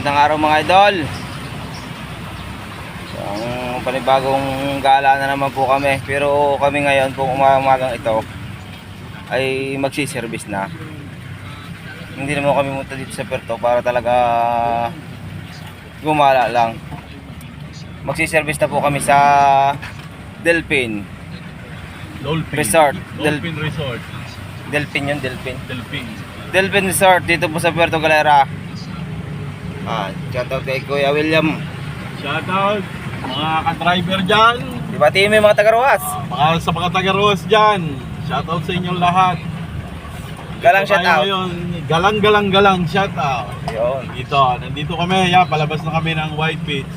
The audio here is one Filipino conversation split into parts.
Magandang araw mga idol. So, ang panibagong gala na naman po kami. Pero kami ngayon po umagang ito ay magsiservice na. Hindi naman kami munta dito sa Puerto para talaga gumala lang. Magsiservice na po kami sa Delphin Resort. Dolphin Resort. Delphin yun, Delphin. Delphin. Resort dito po sa Puerto Galera. Shoutout kay Kuya William. Shoutout mga ka-driver dyan. Diba team yung mga taga-Ruas? Sa mga taga-Ruas dyan. Shoutout sa inyong lahat. Galang Dito tayo shoutout. ngayon. Galang shoutout. Yun. Nandito kami. Yan, palabas na kami ng White Beach.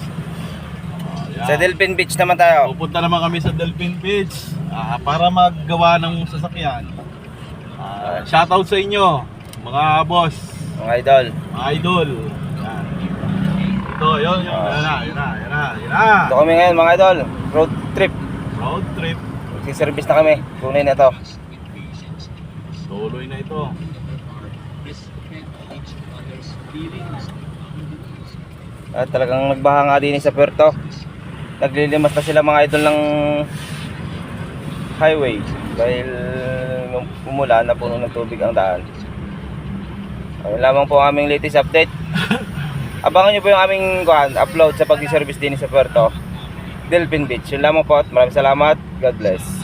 Yan. Sa Delphin Beach naman tayo. Pupunta naman kami sa Delphin Beach para maggawa ng sasakyan. Shoutout sa inyo, mga boss, Mga idol. mga idol. Yan. Ito, yun. Yan na. Ito kami ngayon mga idol. Road trip. Road trip. Magsiservice na kami. Tunay na to. Tuloy na ito. At talagang nagbaha nga din sa Puerto. Naglilimas na sila mga idol ng highway. Dahil nung umulan na puno ng tubig ang daan. Ayun lamang po ang aming latest update. Abangan nyo po yung aming upload sa pag-service din sa Puerto Delphin Beach. Yun lamang po at maraming salamat. God bless.